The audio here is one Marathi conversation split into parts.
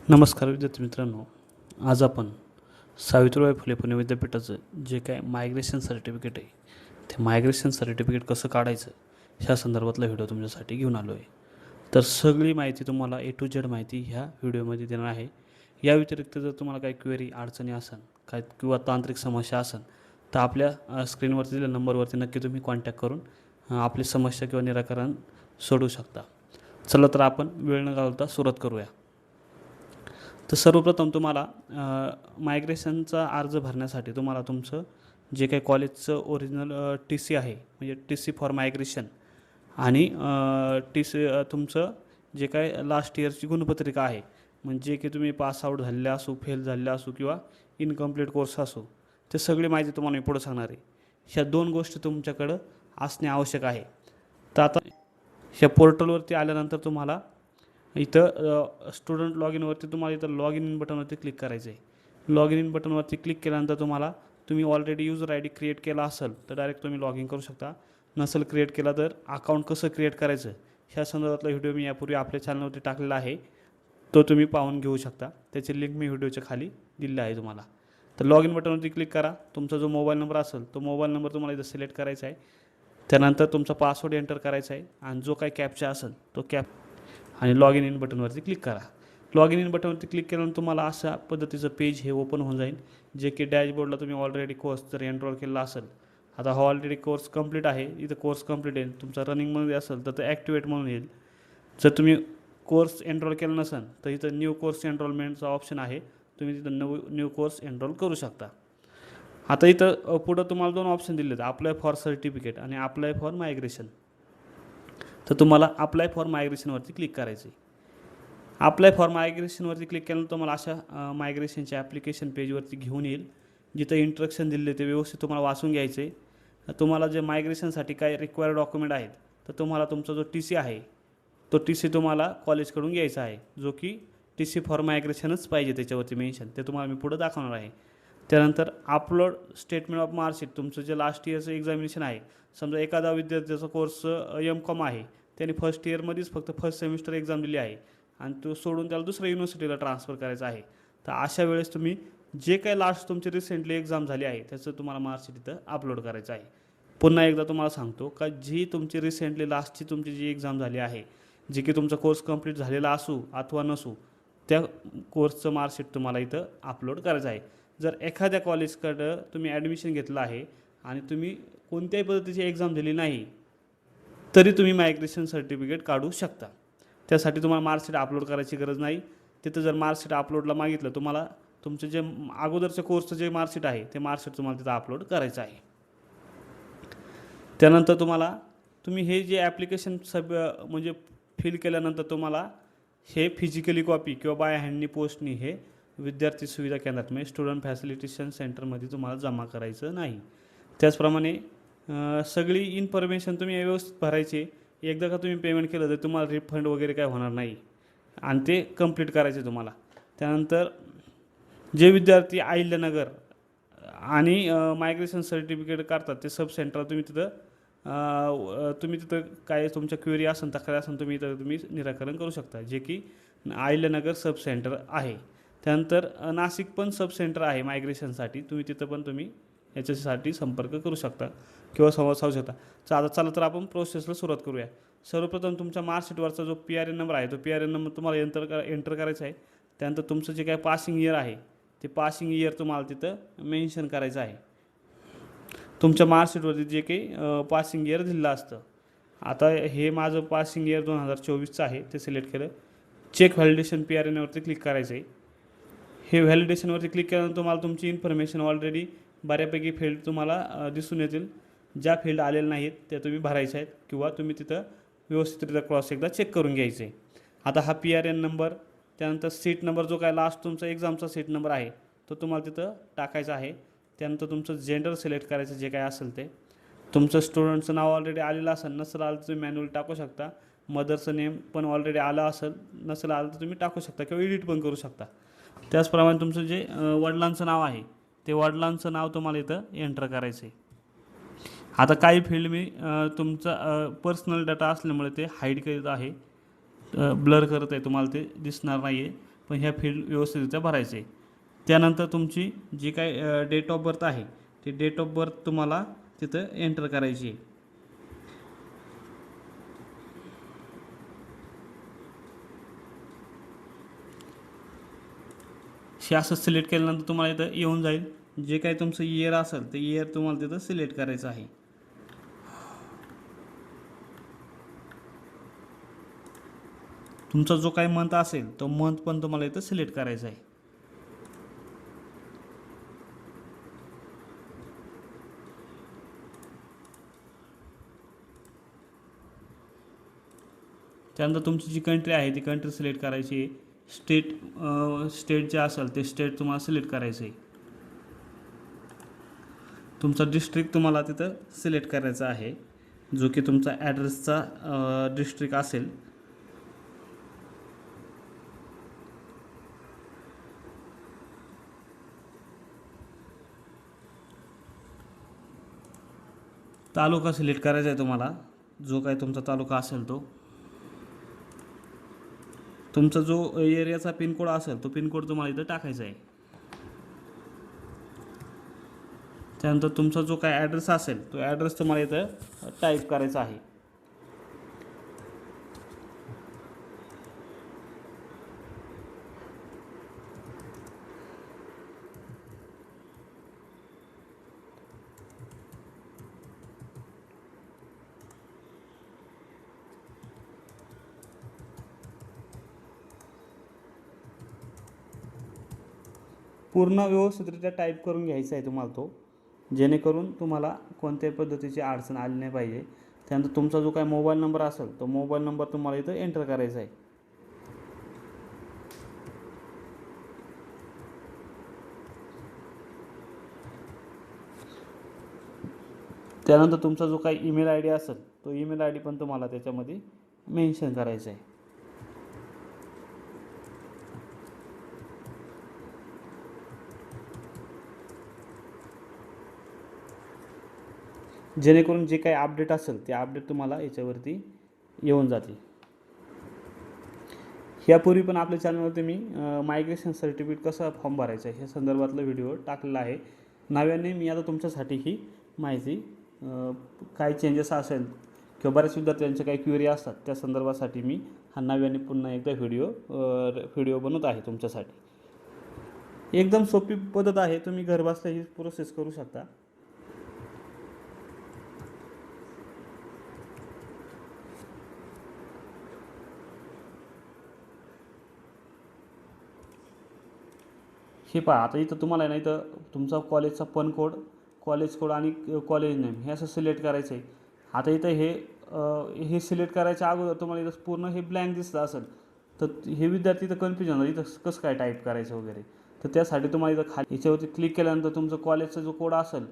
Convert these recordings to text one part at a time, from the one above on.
नमस्कार विद्यार्थी मित्रांनो. आज आपण सावित्रीबाई फुले पुणे विद्यापीठाचं जे काय मायग्रेशन सर्टिफिकेट आहे, ते मायग्रेशन सर्टिफिकेट कसं काढायचं ह्या संदर्भातला व्हिडिओ तुमच्यासाठी घेऊन आलो आहे. तर सगळी माहिती तुम्हाला ए टू झेड माहिती ह्या व्हिडिओमध्ये देणार आहे. या व्यतिरिक्त जर तुम्हाला काही क्वेरी अडचणी असेल काय किंवा तांत्रिक समस्या असेल तर आपल्या स्क्रीनवरती दिलेल्या नंबरवरती नक्की तुम्ही कॉन्टॅक्ट करून आपली समस्या किंवा निराकरण सोडवू शकता. चला तर आपण वेळ न घालवता सुरुवात करूया. तर सर्वप्रथम तुम्हाला मायग्रेशनचा अर्ज भरण्यासाठी तुम्हाला तुमचं जे काही कॉलेजचं ओरिजिनल टी सी आहे, म्हणजे टी सी फॉर मायग्रेशन आणि टी सी तुमचं जे काय लास्ट इयरची गुणपत्रिका आहे, म्हणजे की तुम्ही पासआउट झालेले असू, फेल झालेले असू किंवा इनकम्प्लीट कोर्स असू, ते सगळी माहिती तुम्हाला मी पुढं सांगणार आहे. ह्या दोन गोष्टी तुमच्याकडं असणे आवश्यक आहे. तर आता ह्या पोर्टलवरती आल्यानंतर तुम्हाला इथं स्टुडंट लॉग इनवरती तुम्हाला इथं लॉग इन बटनवरती क्लिक करायचं आहे. लॉग इन बटनवरती क्लिक केल्यानंतर तुम्ही already user I D create केला असेल तर डायरेक्ट तुम्ही लॉग इन करू शकता. नसेल क्रिएट केला तर अकाउंट कसं क्रिएट करायचं ह्या संदर्भातला व्हिडिओ मी यापूर्वी आपल्या चॅनलवरती टाकलेला आहे, तो तुम्ही पाहून घेऊ शकता. त्याची लिंक मी व्हिडिओच्या खाली दिली आहे तुम्हाला. तर लॉग इन बटनवरती क्लिक करा. तुमचा जो मोबाईल नंबर असेल तो मोबाईल नंबर तुम्हाला इथं सिलेक्ट करायचा आहे. त्यानंतर तुमचा पासवर्ड एंटर करायचा आहे आणि जो काही कॅप्चा असेल तो कॅप आणि लॉग इन बटनवरती क्लिक करा. लॉग इन बटनवरती क्लिक केल्यानंतर तुम्हाला अशा पद्धतीचं पेज हे ओपन होऊन जाईल, जे की डॅशबोर्डला तुम्ही ऑलरेडी कोर्स जर एनरोल केलेला असेल. आता हा ऑलरेडी कोर्स कंप्लीट आहे, इथं कोर्स कंप्लीट येईल. तुमचा रनिंगमध्ये असेल तर ते ॲक्टिवेट म्हणून येईल. जर तुम्ही कोर्स एनरोल केला नसेल तर इथं न्यू कोर्स एनरोलमेंटचा ऑप्शन आहे, तुम्ही तिथं न्यू कोर्स एनरोल करू शकता. आता इथं पुढं तुम्हाला दोन ऑप्शन दिले आहेत, अप्लाय फॉर सर्टिफिकेट आणि अप्लाय फॉर मायग्रेशन. तर तुम्हाला अप्लाय फॉर मायग्रेशनवरती क्लिक करायचं आहे. अप्लाय फॉर मायग्रेशनवरती क्लिक केल्यानंतर तुम्हाला अशा मायग्रेशनच्या ॲप्लिकेशन पेजवरती घेऊन येईल, जिथं इंस्ट्रक्शन दिले ते व्यवस्थित तुम्हाला वाचून घ्यायचे आहे. तुम्हाला जे मायग्रेशनसाठी काय रिक्वायर्ड डॉक्युमेंट आहेत, तर तुम्हाला तुमचा जो टी सी आहे तो टी सी तुम्हाला कॉलेजकडून घ्यायचा आहे, जो की टी सी फॉर मायग्रेशनच पाहिजे त्याच्यावरती मेन्शन. ते तुम्हाला मी पुढं दाखवणार आहे. त्यानंतर अपलोड स्टेटमेंट ऑफ मार्कशीट. तुमचं जे लास्ट इयरचं एक्झामिनेशन आहे, समजा एखादा विद्यार्थ्याचा कोर्स M.Com आहे, त्याने फर्स्ट इयरमध्येच फक्त फर्स्ट सेमिस्टर एक्झाम दिली आहे आणि तो सोडून त्याला दुसऱ्या युनिव्हर्सिटीला ट्रान्सफर करायचा आहे. तर अशा वेळेस तुम्ही जे काही लास्ट तुमची रिसेंटली एक्झाम झाली आहे त्याचं तुम्हाला मार्कशीट इथं अपलोड करायचं आहे. पुन्हा एकदा तुम्हाला सांगतो का जी तुमची रिसेंटली लास्टची तुमची जी एक्झाम झाली आहे, जी की तुमचा कोर्स कंप्लीट झालेला असू अथवा नसू, त्या कोर्सचं मार्कशीट तुम्हाला इथं अपलोड करायचं आहे. जर एखाद्या कॉलेजकडं तुम्ही ॲडमिशन घेतलं आहे आणि तुम्ही कोणत्याही पद्धतीची एक्झाम दिली नाही तरी तुम्ही मायग्रेशन सर्टिफिकेट काढू शकता. त्यासाठी तुम्हाला मार्कशीट अपलोड करायची गरज नाही. तिथं जर मार्कशीट अपलोडला मागितलं, तुम्हाला तुमचं जे अगोदरच्या कोर्सचं जे मार्कशीट आहे ते मार्कशीट तुम्हाला तिथं अपलोड करायचं आहे. त्यानंतर तुम्ही हे जे ॲप्लिकेशन म्हणजे फिल केल्यानंतर तुम्हाला हे फिजिकली कॉपी किंवा बाय हँडनी पोस्टनी हे विद्यार्थी सुविधा केंद्रात म्हणजे स्टुडंट फॅसिलिटेशन सेंटरमध्ये तुम्हाला जमा करायचं नाही. त्याचप्रमाणे सगळी इन्फॉर्मेशन तुम्ही व्यवस्थित भरायची. एकदा का तुम्ही पेमेंट केलं तर तुम्हाला रिफंड वगैरे काय होणार नाही आणि ते कंप्लीट करायचे तुम्हाला. त्यानंतर जे विद्यार्थी अहिल्यानगर आणि मायग्रेशन सर्टिफिकेट काढतात ते सब सेंटर तुम्ही तिथं काय तुमच्या क्वेरी असेल तक्रार असेल तुम्ही निराकरण करू शकता, जे की अहिल्यानगर सब सेंटर आहे. त्यानंतर नाशिक पण सब सेंटर आहे मायग्रेशनसाठी, तुम्ही तिथं पण याच्यासाठी संपर्क करू शकता किंवा संवाद साधू शकता. चला तर आपण प्रोसेसला सुरुवात करूया. सर्वप्रथम तुमच्या मार्कशीटवरचा जो PRN नंबर आहे तो PRN नंबर तुम्हाला एंटर करायचा आहे. त्यानंतर तुमचं जे काय पासिंग इयर आहे ते पासिंग इयर तुम्हाला तिथं मेन्शन करायचं आहे. तुमच्या मार्कशीटवरती जे काही पासिंग इयर दिलेलं असतं. आता हे माझं पासिंग इयर 2024चं आहे, ते सिलेक्ट केलं. चेक व्हॅलिडेशन PRNवरती क्लिक करायचं आहे. हे व्हॅलिडेशनवरती क्लिक केल्यानंतर तुम्हाला तुमची इन्फॉर्मेशन ऑलरेडी बऱ्यापैकी फील्ड तुम्हाला दिसून येतील. ज्या फील्ड आलेल्या नाहीत त्या तुम्ही भरायच्या आहेत किंवा तुम्ही तिथं व्यवस्थितरित्या क्रॉस एकदा चेक करून घ्यायचे. आता हा PRN नंबर, त्यानंतर सीट नंबर जो काय लास्ट तुमचा एक्झामचा सीट नंबर आहे तो तुम्हाला तिथं टाकायचा आहे. त्यानंतर तुमचं जेंडर सिलेक्ट करायचं जे काय असेल ते. तुमचं स्टुडंटचं नाव ऑलरेडी आलेलं असेल, नसेल आलं तर तुम्ही मॅन्युअल टाकू शकता. मदरचं नेम पण ऑलरेडी आलं असेल, नसेल आलं तर तुम्ही टाकू शकता किंवा एडिट पण करू शकता. त्याचप्रमाणे तुमचं जे वडिलांचं नाव आहे ते वडिलांचं नाव तुम्हाला इथं एंटर करायचं आहे. आता काही फील्ड मी तुमचा पर्सनल डाटा असल्यामुळे ते हाईड करीत आहे, ब्लर करत आहे, तुम्हाला ते दिसणार नाही आहे. पण ह्या फील्ड व्यवस्थितरित्या भरायचे. त्यानंतर तुमची जी काय डेट ऑफ बर्थ आहे ती डेट ऑफ बर्थ तुम्हाला तिथं एंटर करायची आहे. हे असं सिलेक्ट केल्यानंतर तुम्हाला इथं येऊन जाईल. जे काही तुमचं इयर असेल ते इयर तुम्हाला तिथं सिलेक्ट करायचं आहे. तुमचा जो काही मंथ असेल तो मंथ पण तुम्हाला इथं सिलेक्ट करायचा आहे. त्यानंतर तुमची जी कंट्री आहे ती कंट्री सिलेक्ट करायची आहे. स्टेट जे असेल ते स्टेट तुम्हाला सिलेक्ट करायचं आहे. तुमचा डिस्ट्रिक्ट तुम्हाला तिथं सिलेक्ट करायचा आहे, जो की तुमचा ॲड्रेसचा डिस्ट्रिक्ट असेल. तालुका सिलेक्ट करायचा आहे तुम्हाला, जो काही तुमचा तालुका असेल तो. तुमचा जो एरियाचा पिनकोड असेल तो पिनकोड तुम्हाला इथं टाकायचा आहे. त्यानंतर तुमचा जो काही ॲड्रेस असेल तो ॲड्रेस तुम्हाला इथं टाईप करायचा आहे. पूर्ण व्यवस्थितरित्या टाईप करून घ्यायचा आहे तुम्हाला तो, जेणेकरून तुम्हाला कोणत्याही पद्धतीची अडचण आली नाही पाहिजे. त्यानंतर तुमचा जो काही मोबाईल नंबर असेल तो मोबाईल नंबर तुम्हाला इथं एंटर करायचा आहे. त्यानंतर तुमचा जो काही ईमेल आय डी असेल तो ईमेल आय डी पण तुम्हाला त्याच्यामध्ये मेन्शन करायचा आहे. जेणेकरून जे काही अपडेट असेल ते अपडेट तुम्हाला याच्यावरती येऊन जातील. यापूर्वी पण आपल्या चॅनलवरती मी मायग्रेशन सर्टिफिकेट कसं फॉर्म भरायचं आहे ह्या संदर्भातला व्हिडिओ टाकलेला आहे. नव्याने मी आता तुमच्यासाठी ही माहिती काय चेंजेस असेल किंवा बऱ्याच विद्यार्थ्यांच्या काही क्वेरी असतात त्या संदर्भासाठी मी हा नव्याने पुन्हा एकदा व्हिडिओ बनवत आहे तुमच्यासाठी. एकदम सोपी पद्धत आहे, तुम्ही घर बसल्या ही प्रोसेस करू शकता. हे पहा, आता इथं तुम्हाला नाही तर तुमचा कॉलेजचा पण कोड, कॉलेज कोड आणि कॉलेज नेम हे असं सिलेक्ट करायचं आहे. आता इथं हे सिलेक्ट करायच्या अगोदर तुम्हाला इथं पूर्ण हे ब्लँक दिसतं असेल तर हे विद्यार्थी इथं कन्फ्युजन होणार इथं कसं काय टाईप करायचं वगैरे. तर त्यासाठी तुम्हाला इथं खाली याच्यावरती क्लिक केल्यानंतर तुमचं कॉलेजचा जो कोड असेल,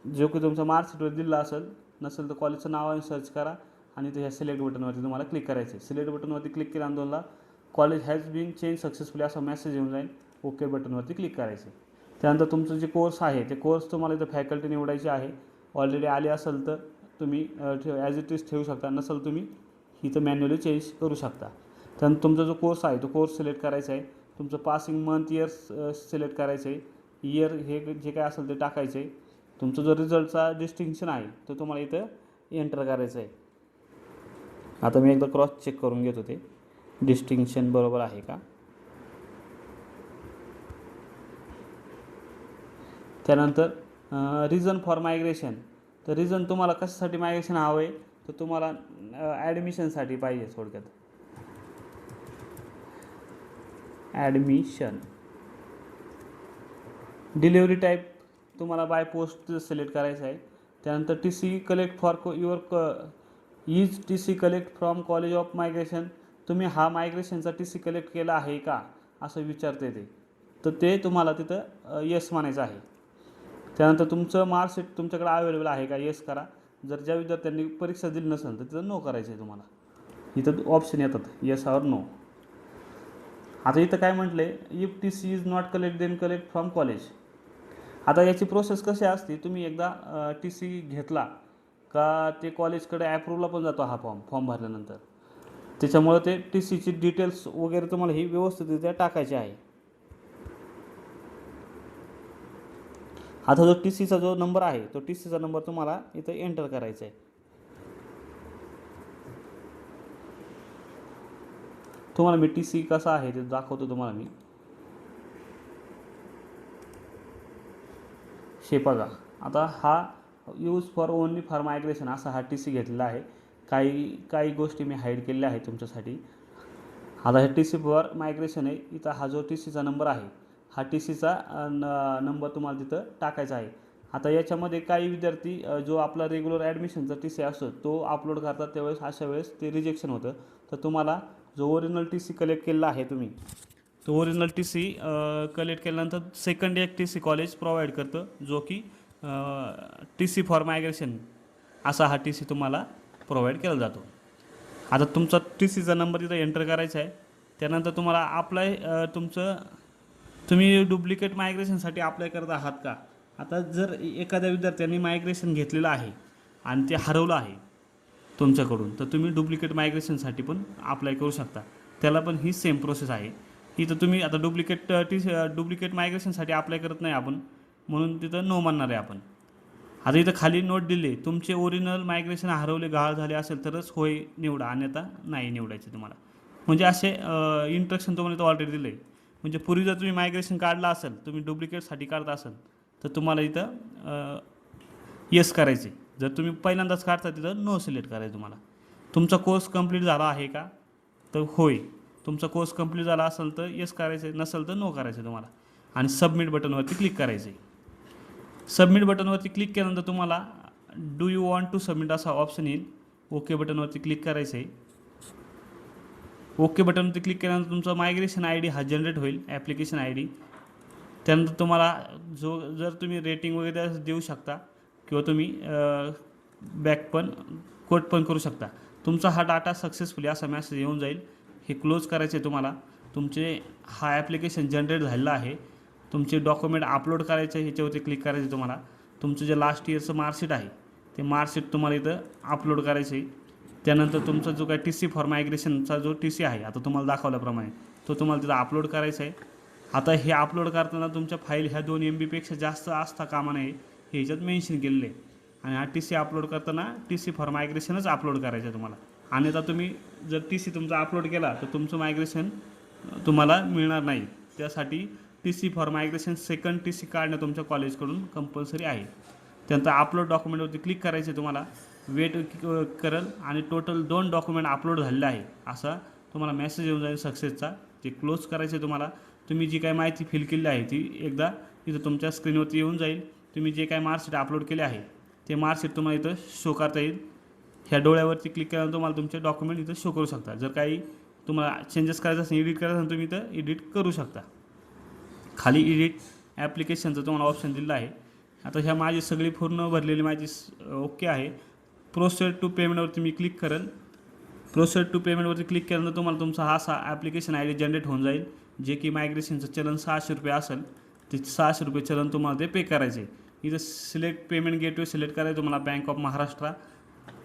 जो की तुमचा मार्कशीटवर दिला असेल, नसेल तर कॉलेजचं नाव सर्च करा आणि ह्या सिलेक्ट बटनवरती तुम्हाला क्लिक करायचं आहे. सिलेक्ट बटनवरती क्लिक केल्यानंतर तुम्हाला college has been change successfully असा मेसेज येऊन जाईल. ओके बटनवरती क्लिक करायचं. त्यानंतर तुमचं जे कोर्स आहे ते कोर्स तुम्हाला इथं फॅकल्टी निवडायची आहे. ऑलरेडी आली असेल तर तुम्ही ॲज इट इज ठेवू शकता, नसेल तुम्ही इथं मॅन्युअली चेंज करू शकता. त्यानंतर तुमचा जो कोर्स आहे तो कोर्स सिलेक्ट करायचा आहे. तुमचं पासिंग मंथ इयर सिलेक्ट करायचं आहे. इयर हे जे काय असेल ते टाकायचं आहे. तुमचा जो रिझल्टचा डिस्टिंक्शन आहे तो तुम्हाला इथं एंटर करायचं आहे. आता मी एकदा क्रॉस चेक करून घेतो ते डिस्टिंक्शन बरोबर आहे का. त्यानंतर रिझन फॉर मायग्रेशन, तर रिझन तुम्हाला कशासाठी मायग्रेशन हवं आहे तर तुम्हाला ॲडमिशनसाठी पाहिजे. थोडक्यात ॲडमिशन. डिलिव्हरी टाईप तुम्हाला बाय पोस्ट सिलेक्ट करायचं आहे. त्यानंतर T collect for is T collect from college of migration, तुम्ही हा मायग्रेशनचा कलेक्ट केला आहे का असं विचारते ते, तर ते तुम्हाला तिथं येस म्हणायचं आहे. त्यानंतर तुमचं मार्कशीट तुमच्याकडे अवेलेबल आहे का, येस करा. जर ज्या विद्यार्थ्यांनी परीक्षा दिली नसेल तर तिथं नो करायचं आहे तुम्हाला. इथं ऑप्शन येतात येस और नो. आता इथं काय म्हटलं आहे, if T is not collect then collect from college. आता याची प्रोसेस कशी असते, तुम्ही एकदा टी घेतला का ते कॉलेजकडे ॲप्रूव्हला पण जातो हा फॉर्म भरल्यानंतर. त्याच्यामुळे ते टी सीची डिटेल्स वगैरे तुम्हाला ही व्यवस्थितरित्या टाकायची आहे. आता जो टी सीचा जो नंबर आहे तो टी सीचा नंबर तुम्हाला इथं एंटर करायचा आहे. तुम्हाला मी टी सी कसा आहे ते दाखवतो तुम्हाला मी. हे बघा, आता हा use for only for migration असा हा टी सी घेतलेला आहे. काही गोष्टी मी हाईड केलेल्या आहेत तुमच्यासाठी. आता हे टी सी फॉर मायग्रेशन आहे. इथं हा जो टी सीचा नंबर आहे हा टी सीचा नंबर तुम्हाला तिथं टाकायचा आहे. आता याच्यामध्ये काही विद्यार्थी जो आपला रेग्युलर ॲडमिशनचा टी सी असतो तो अपलोड करतात, त्यावेळेस अशा वेळेस ते रिजेक्शन होतं. तर तुम्हाला जो ओरिजिनल टी सी कलेक्ट केलेला आहे तुम्ही, तो ओरिजिनल टी सी कलेक्ट केल्यानंतर सेकंड एक टी सी कॉलेज प्रोव्हाइड करतं, जो की टी सी फॉर मायग्रेशन असा हा टी सी तुम्हाला प्रोव्हाइड केला जातो. आता तुमचा टी सीचा नंबर तिथं एंटर करायचा आहे. त्यानंतर तुम्हाला अप्लाय तुम्ही डुप्लिकेट मायग्रेशनसाठी अप्लाय करत आहात का. आता जर एखाद्या विद्यार्थ्यांनी मायग्रेशन घेतलेलं आहे आणि ते हरवलं आहे तुमच्याकडून, तर तुम्ही डुप्लिकेट मायग्रेशनसाठी पण अप्लाय करू शकता. त्याला पण ही सेम प्रोसेस आहे. इथं तुम्ही आता डुप्लिकेट मायग्रेशनसाठी अप्लाय करत नाही आपण, म्हणून तिथं नो म्हणणार आहे आपण. आता इथं खाली नोट दिली, तुमचे ओरिजिनल मायग्रेशन हरवले गहाळ झाले असेल तरच होय निवडा, अन्यथा नाही निवडायचे तुम्हाला. म्हणजे असे इंस्ट्रक्शन तुम्हाला इथं ऑलरेडी दिले. म्हणजे पूर्वी जर तुम्ही मायग्रेशन काढला असेल, तुम्ही डुप्लिकेटसाठी काढता असाल तर तुम्हाला इथं येस करायचे. जर तुम्ही पहिल्यांदाच काढता तिथं नो सिलेक्ट करायचं तुम्हाला. तुमचा कोर्स कंप्लीट झाला आहे का, तर होय. तुमचा कोर्स कंप्लीट झाला असेल तर येस करायचे, नसेल तर नो करायचे तुम्हाला. आणि सबमिट बटनवरती क्लिक करायचे. सबमिट बटनवरती क्लिक केल्यानंतर तुम्हाला do you want to submit असा ऑप्शन येईल. ओके बटनवरती क्लिक करायचं आहे. ओके बटनवरती क्लिक केल्यानंतर तुमचा मायग्रेशन आय डी हा जनरेट होईल, ॲप्लिकेशन आय डी. त्यानंतर तुम्हाला जर तुम्ही रेटिंग वगैरे देऊ शकता किंवा तुम्ही बॅक पण कोट पण करू शकता. तुमचा हा डाटा सक्सेसफुली असा मेसेज येऊन जाईल. हे क्लोज करायचे आहे तुम्हाला. तुमचे हा ॲप्लिकेशन जनरेट झालेला आहे. तुमचे डॉक्युमेंट अपलोड करायचे, ह्याच्यावरती क्लिक करायचे तुम्हाला. तुमचं जे लास्ट इयरचं मार्कशीट आहे ते मार्कशीट तुम्हाला इथं अपलोड करायचं आहे. त्यानंतर तुमचा जो काय टी सी फॉर मायग्रेशनचा जो टी सी आहे, आता तुम्हाला दाखवल्याप्रमाणे तो तुम्हाला तिथं अपलोड करायचा आहे. आता हे अपलोड करताना तुमच्या फाईल ह्या 2 MB पेक्षा जास्त असता कामा नये, हे ह्याच्यात मेन्शन केलेलं आहे. आणि हा टी सी अपलोड करताना टी सी फॉर मायग्रेशनच अपलोड करायचं आहे तुम्हाला. आणि आता तुम्ही जर टी सी तुमचा अपलोड केला तर तुमचं मायग्रेशन तुम्हाला मिळणार नाही. त्यासाठी T C for migration second T C काढणं तुमच्या कॉलेजकडून कंपल्सरी आहे. त्यानंतर अपलोड डॉक्युमेंटवरती क्लिक करायचे तुम्हाला. वेट करेल आणि टोटल 2 डॉक्युमेंट अपलोड झालेले आहे असा तुम्हाला मेसेज येऊन जाईल सक्सेसचा. ते क्लोज करायचे तुम्हाला. तुम्ही जी काय माहिती फिल केली आहे ती एकदा इथं तुमच्या स्क्रीनवरती येऊन जाईल. तुम्ही जे काय मार्कशीट अपलोड केले आहे ते मार्कशीट तुम्हाला इथं शो करता येईल. ह्या डोळ्यावरती क्लिक केल्यानंतर तुम्हाला तुमचे डॉक्युमेंट इथं शो करू शकता. जर काही तुम्हाला चेंजेस करायचं असेल, एडिट करायचं असेल, तुम्ही इथं एडिट करू शकता. खाली एडिट ॲप्लिकेशनचं तुम्हाला ऑप्शन दिलेलं आहे. आता ह्या माझी सगळी पूर्ण भरलेली माझी ओके आहे. प्रोसेड टू पेमेंटवरती मी क्लिक करेल. प्रोसेड टू पेमेंटवरती क्लिक केल्यानंतर तुम्हाला तुमचा हा ॲप्लिकेशन आय डी जनरेट होऊन जाईल. जे की मायग्रेशनचं चलन 600 रुपये असेल, ते 600 रुपये चलन तुम्हाला ते पे करायचे. इथं सिलेक्ट पेमेंट गेटवे सिलेक्ट करायचं तुम्हाला, बँक ऑफ महाराष्ट्र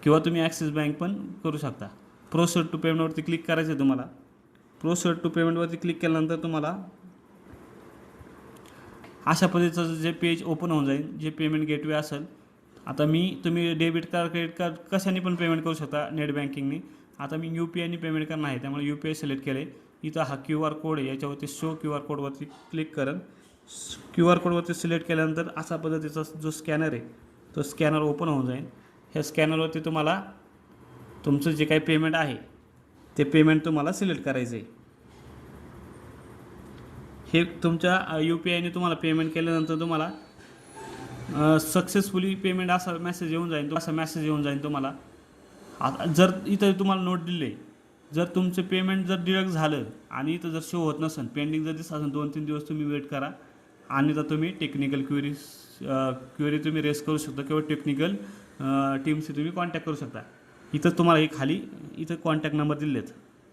किंवा तुम्ही ॲक्सिस बँक पण करू शकता. प्रोसेड टू पेमेंटवरती क्लिक करायचं आहे तुम्हाला. प्रोसेड टू पेमेंटवरती क्लिक केल्यानंतर तुम्हाला अशा पद्धतीचं जे पेज ओपन होऊन जाईल, जे पेमेंट गेटवे असेल. आता तुम्ही डेबिट कार्ड, क्रेडिट कार्ड कशाने पण पेमेंट करू शकता, नेट बँकिंगनी. आता मी UPIने पेमेंट करणार आहे, त्यामुळे UPI सिलेक्ट केले. इथं हा QR कोड आहे, याच्यावरती शो QR कोडवरती क्लिक करेल. QR कोडवरती सिलेक्ट केल्यानंतर अशा पद्धतीचा जो स्कॅनर आहे तो स्कॅनर ओपन होऊन जाईल. ह्या स्कॅनरवरती तुम्हाला तुमचं जे काही पेमेंट आहे ते पेमेंट तुम्हाला सिलेक्ट करायचं आहे. हे तुमच्या UPIने तुम्हाला पेमेंट केल्यानंतर तुम्हाला सक्सेसफुली पेमेंट असा मेसेज येऊन जाईल तुम्हाला. आता जर इथं तुम्हाला नोट दिली, जर तुमचं पेमेंट जर डिडक्ट झालं आणि इथं जर शो होत नसेल, पेंडिंग जर दिसत असेल, 2-3 दिवस तुम्ही वेट करा. आणि तर तुम्ही टेक्निकल क्वेरी तुम्ही रेस करू शकता किंवा टेक्निकल टीमशी तुम्ही कॉन्टॅक्ट करू शकता. इथं तुम्हाला हे खाली इथं कॉन्टॅक्ट नंबर दिलेत.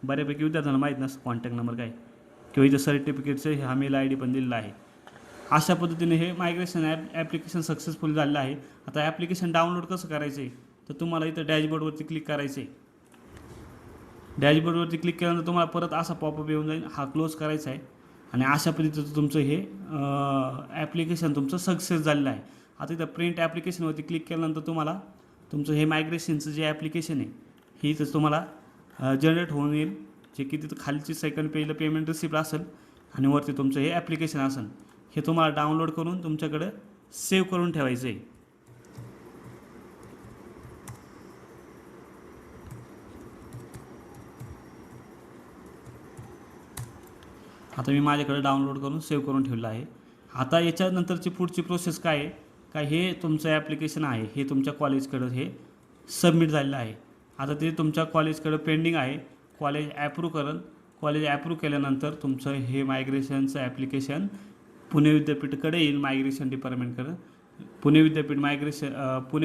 बऱ्यापैकी विद्यार्थ्यांना माहीत नसतं कॉन्टॅक्ट नंबर काय, किंवा इथं सर्टिफिकेटचं हा मेल ID पण दिलेला आहे. अशा पद्धतीने हे मायग्रेशन ॲप्लिकेशन सक्सेसफुल झालेलं आहे. आता ॲप्लिकेशन डाउनलोड कसं करायचं आहे, तर तुम्हाला इथं डॅशबोर्डवरती क्लिक करायचं आहे. डॅशबोर्डवरती क्लिक केल्यानंतर तुम्हाला परत असा पॉपअप येऊन जाईल, हा क्लोज करायचा आहे आणि अशा पद्धतीचं तुमचं हे ॲप्लिकेशन तुमचं सक्सेस झालेलं आहे. आता इथं प्रिंट ॲप्लिकेशनवरती क्लिक केल्यानंतर तुम्हाला तुमचं हे मायग्रेशनचं जे ॲप्लिकेशन आहे हे इथं तुम्हाला जनरेट होऊन येईल, जे की तिथं खालची सेकंड पेजला पेमेंट रिसिप्ट असेल आणि वरती तुमचं हे ॲप्लिकेशन असेल. हे तुम्हाला डाउनलोड करून तुमच्याकडे सेव्ह करून ठेवायचं आहे. आता मी माझ्याकडे डाउनलोड करून सेव्ह करून ठेवलं आहे. आता याच्यानंतरची पुढची प्रोसेस काय आहे, काय हे तुमचं ॲप्लिकेशन आहे हे तुमच्या कॉलेजकडं हे सबमिट झालेलं आहे. आता ते तुमच्या कॉलेजकडं पेंडिंग आहे. कॉलेज ॲप्रूव्ह करेल. कॉलेज ॲप्रूव्ह केल्यानंतर तुमचं हे मायग्रेशनचं ॲप्लिकेशन पुणे विद्यापीठाकडे येईल, मायग्रेशन डिपार्टमेंटकडं. पुणे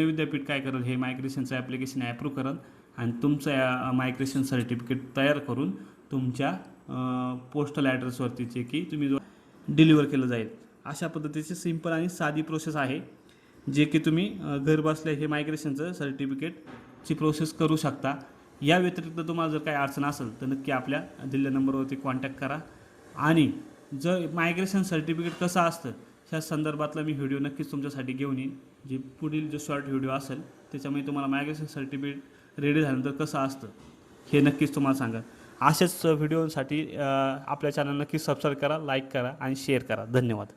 विद्यापीठ काय करेल, हे मायग्रेशनचं ॲप्लिकेशन ॲप्रूव्ह करेल आणि तुमचं मायग्रेशन सर्टिफिकेट तयार करून तुमच्या पोस्टल ॲड्रेसवरती जे की तुम्ही जो डिलिव्हर केलं जाईल. अशा पद्धतीची सिंपल आणि साधी प्रोसेस आहे, जे की तुम्ही घर बसल्या हे मायग्रेशनचं सर्टिफिकेटची प्रोसेस करू शकता. या व्यतिरिक्त तुम्हाला जर काही अडचण असेल तर नक्की आपल्या दिलेल्या नंबरवरती कॉन्टॅक्ट करा. आणि जर मायग्रेशन सर्टिफिकेट कसं असतं ह्या संदर्भातला मी व्हिडिओ नक्कीच तुमच्यासाठी घेऊन येईन, जे पुढील जो शॉर्ट व्हिडिओ असेल त्याच्यामुळे तुम्हाला मायग्रेशन सर्टिफिकेट रेडी झाल्यानंतर कसं असतं हे नक्कीच तुम्हाला सांगा. अशाच व्हिडिओसाठी आपल्या चॅनल नक्की सबस्क्राईब करा, लाईक करा आणि शेअर करा. धन्यवाद.